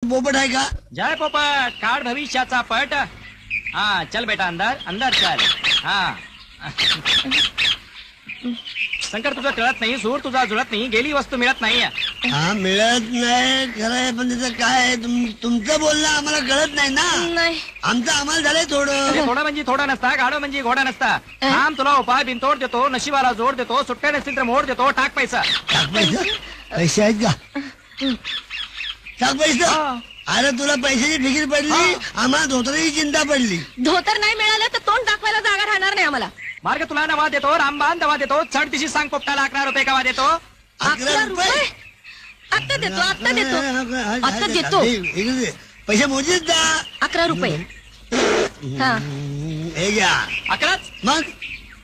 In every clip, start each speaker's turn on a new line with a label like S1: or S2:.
S1: पोपट आहे का?
S2: जय पोपट, काढ भविष्याचा पट. हा चल बेटा, अंदर अंदर चल. हा शंकर, तुझं कळत नाही, सूर तुझा जुळत नाही, गेली वस्तू मिळत नाही.
S1: हा मिळत नाही खरं आहे, पण त्याचं काय आहे, तुमचं बोलणं आम्हाला कळत नाही ना.
S3: नाही
S1: आमचं आम्हाला झालंय
S2: अरे
S1: थोडं.
S2: थोडा म्हणजे थोडा नसता, गाडो म्हणजे घोडा नसता. थांब, तुला उपाय बिनतोड देतो, नशिबाला जोड देतो, सुट्ट्या नसतील तर मोड देतो. टाक पैसा.
S1: टाक पैसा. पैसे आहेत का? टाक पैसा. अरे तुला पैशाची फिकीर पडली, आम्हाला धोत्राची चिंता पडली.
S3: धोतर नाही मिळालं तर तोंड दाखवायला जागा राहणार नाही आम्हाला.
S2: मार्ग तुला नवा देतो, रामबाण दवा देतो, चढ दिशी सांग पोपटाला 11 रुपये कवा देतो.
S1: 11 रुपये?
S3: आत्ता देतो, आत्ता देतो, आत्ता देतो.
S1: इकडे दे. पैसे मोजीत जा.
S3: 11 रुपये. हा
S1: हे घ्या.
S2: 11च?
S1: मग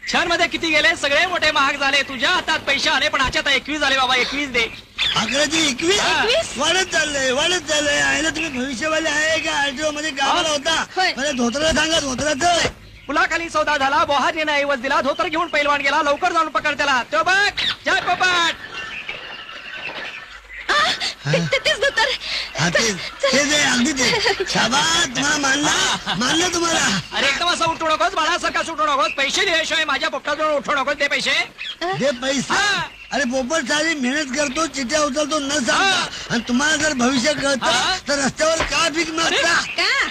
S2: क्षण मध्ये किती गेले, सगळे मोठे महाग झाले. तुझ्या हातात पैसे आले, पण आजच्या 21 झाले बाबा. 21 दे.
S1: 11ची 21?
S2: हा.
S1: वाढत चाललंय. आयला तुम्ही भविष्यवाले आहे का? आरटीओ मध्ये कामाला होता.
S3: होय.
S1: मला धोत्राला सांगा, धोत्राचं.
S2: पुलाखाली सौदा झाला, बोहाजीने ऐवज दिला, धोतर घेऊन पैलवान गेला. लवकर जाऊन पकड त्याला. तो बघ, जय पोपट.
S3: तेच धोतर.
S1: हा, ते दे, अगदी ते. शाबास, तुम्हाला मानलं तुम्हाला.
S2: अरे एकदम असं उठू नकोस, बाळासारखा सुटू नकोस. पैसे दिल्याशिवाय माझ्या पोपटाजवळ उठू नकोस. दे पैसे.
S1: दे पैसे.
S2: हा.
S1: अरे पोपट सारी मेहनत करतो, चिट्या उचलतो न सांगता, आणि तुम्हाला जर भविष्य
S2: हा.
S1: कळतं तर रस्त्यावर का भीक मागता?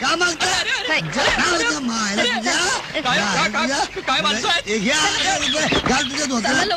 S1: का मागता?
S2: अरे.
S1: मायला तुझ्या
S2: काय माणसं आहेत?
S1: घ्या 11 रुपये. घाल तुझ्या धोत्राला.